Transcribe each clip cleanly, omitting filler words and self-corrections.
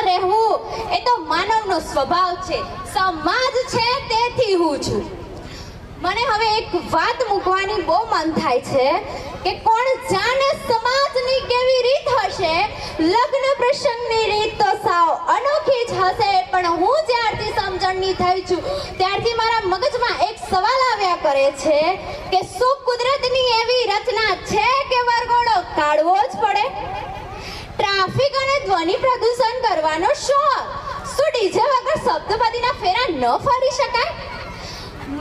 રહેવું એ તો માનવનો સ્વભાવ છે, સમાજ છે તેથી હું છું. મને હવે એક વાત મૂકવાની બહુ મન થાય છે કે કોણ જાણે સમાજની કેવી રીત હશે. લગ્ન પ્રસંગની રીત તો સાવ અનોખી જ હશે, પણ હું જ્યારથી સમજણની થઈ છું ત્યારથી મારા મગજમાં એક સવાલ આવ્યા કરે છે કે શું કુદરતની એવી રચના છે કે વરઘોડો કાઢવો જ પડે? ટ્રાફિક અને ધ્વનિ પ્રદૂષણ કરવાનો શોખ, શું ડીજે વગર શબ્દપદીના ફેરા ન ફરી શકાય?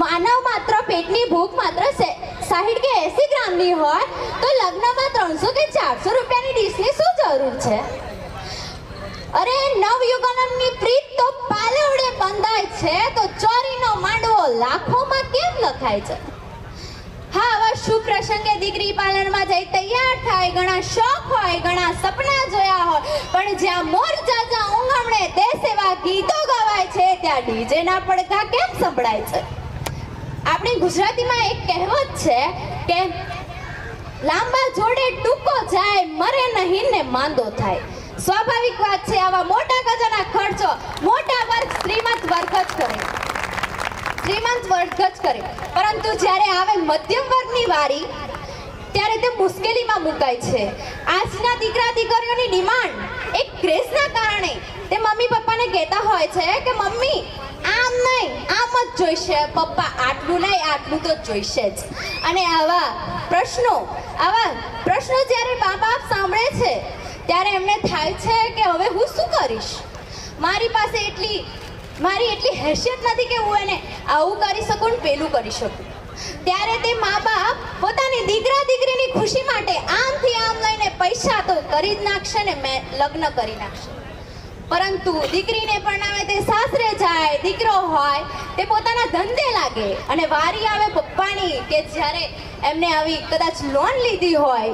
માનવ માત્ર પેટની ભૂખ માત્ર 60 કે 80 ગ્રામની હોય તો લગ્નમાં 300 કે 400 રૂપિયાની ડીશની શું જરૂર છે? અરે નવયુગનની પ્રીત તો પાલવડે બંધાય છે તો ચોરીનો માંડવો લાખોમાં કેમ લખાય છે? હા, આવા શુભ પ્રસંગે દીકરી પાર્લરમાં જઈ તૈયાર થાય, ઘણા શોખ હોય, ઘણા સપના જોયા હોય, પણ જ્યાં મોર ચાચા ઊંઘમણે દેશ એવા ગીતો ગવાય છે ત્યાં ડીજેના પડઘા કેમ સંભળાય છે? આપણી ગુજરાતીમાં એક કહેવત છે કે લાંબા જોડે ટૂંકો જાય, મરે નહીં ને માંદો થાય. સ્વાભાવિક વાત છે, આવા મોટા ગજાના ખર્ચો મોટા વર્ગ શ્રીમંત વર્ગ જ કરે, પરંતુ જ્યારે આવે મધ્યમ વર્ગની વારી ત્યારે તે મુશ્કેલીમાં મુકાય છે. આજના દીકરા દીકરીઓની ડિમાન્ડ એક ક્રેઝના કારણે તે મમ્મી પપ્પાને કહેતા હોય છે કે મમ્મી આમ નહીં આમ જ જોઈશે, પપ્પા આટલું નહીં આટલું તો જોઈશે જ. અને આવા પ્રશ્નો જ્યારે મા બાપ સાંભળે છે ત્યારે એમને થાય છે કે હવે હું શું કરીશ? મારી પાસે એટલી હેસિયત નથી કે હું એને આવું કરી શકું ને પેલું કરી શકું. ત્યારે તે મા બાપ પોતાની દીકરા દીકરીની ખુશી માટે આમથી આમ લઈને પૈસા તો કરી જ નાખશે ને લગ્ન કરી નાખશે. પરંતુ દીકરીને પરણાવે તે સાસરે જાય, દીકરો હોય તે પોતાના ધંધે લાગે અને વારી આવે પપ્પાની કે જ્યારે એમને આવી કદાચ લોન લીધી હોય,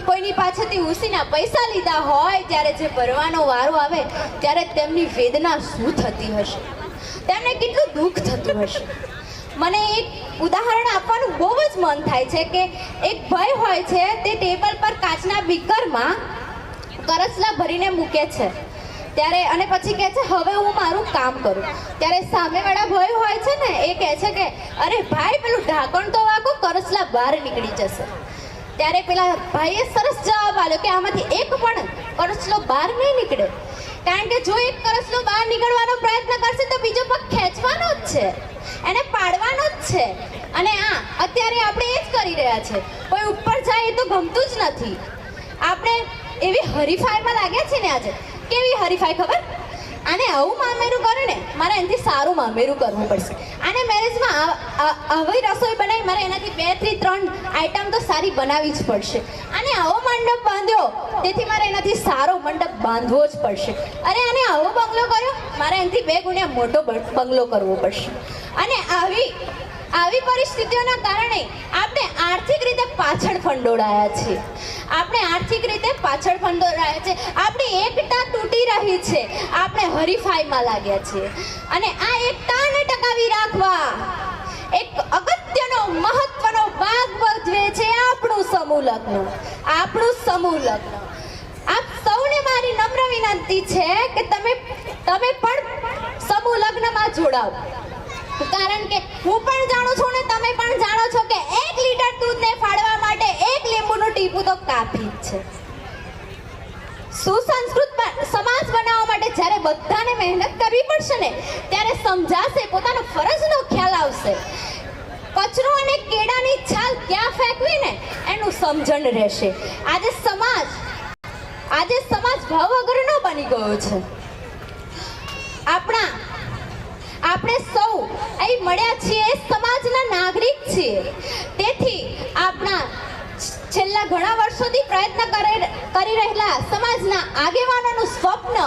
કોઈની પાસેથી ઉસીના પૈસા લીધા હોય, ત્યારે જે ભરવાનો વારો આવે ત્યારે તેમની વેદના શું થતી હશે, તેમને કેટલું દુઃખ થતું હશે. મને એક ઉદાહરણ આપવાનું બહુ જ મન થાય છે કે એક ભાઈ હોય છે તે ટેબલ પર કાચના બીકરમાં કરચલા ભરીને મૂકે છે ત્યારે અને પછી કહે છે હવે હું મારું કામ કરું. ત્યારે સામેવાળા ભાઈ હોય છે ને એ કહે છે કે અરે ભાઈ પેલું ઢાંકણ તો વાગો, કરચલા બહાર નીકળી જશે. ત્યારે પેલા ભાઈએ સરસ જવાબ આપ્યો કે આમાંથી એક પણ કરચલો બહાર નહીં નીકળે, કારણ કે જો એક કરચલો બહાર નીકળવાનો પ્રયત્ન કરશે તો બીજો પગ ખેંચવાનો જ છે, એને પાડવાનો જ છે. અને અત્યારે આપણે એ જ કરી રહ્યા છે. કોઈ ઉપર જાય એ તો ગમતું જ નથી. આપણે એવી હરીફાઈમાં લાગ્યા છે ને આજે. કેવી હરીફાઈ ખબર? આને આવું મામેરું કરે ને મારે એનાથી સારું મામેરું કરવું પડશે. આને મેરેજમાં આવી રસોઈ બનાવી મારે એનાથી 2 થી 3 આઈટમ તો સારી બનાવવી જ પડશે. આને આવો મંડપ બાંધ્યો તેથી મારે એનાથી સારો મંડપ બાંધવો જ પડશે. અરે આને આવો બંગલો કર્યો મારે એનાથી 2 ગુણ્યા મોટો બંગલો કરવો પડશે. અને આવી પરિસ્થિતિઓના કારણે આપણે આર્થિક રીતે પાછળ ફંડોળાયા છીએ. આપણી એકતા તૂટી રહી છે. આપણે હરીફાઈમાં લાગ્યા છીએ. અને આ એકતાને ટકાવી રાખવા એક અગત્યનો મહત્વનો ભાગ ભજવે છે આપણું સમૂહ લગ્ન. આપ સૌને મારી નમ્ર વિનંતી છે કે તમે પણ સમૂહ લગ્નમાં જોડાઓ. કારણ કે હું પણ જાણું છું ને તમે પણ જાણો છો કે 1 લીટર દૂધને ફાડવા માટે 1 લીંબુનું ટીપું તો કાફી જ છે. સુસંસ્કૃત સમાજ બનાવવા માટે જ્યારે બધાને મહેનત કરવી પડશે ને ત્યારે સમજાશે, પોતાનો ફરજનો ખ્યાલ આવશે. કચરો અને કેળાની છાલ ક્યાં ફેંકવી ને એનું સમજણ રહેશે. આજે સમાજ ભાવ વગરનો બની ગયો છે. આપણે સૌ અહીં મળ્યા છીએ સમાજના નાગરિક છીએ. તેથી આપણા છેલ્લા ઘણા વર્ષોથી પ્રયત્ન કરી રહેલા સમાજના આગેવાનોનું સ્વપ્ન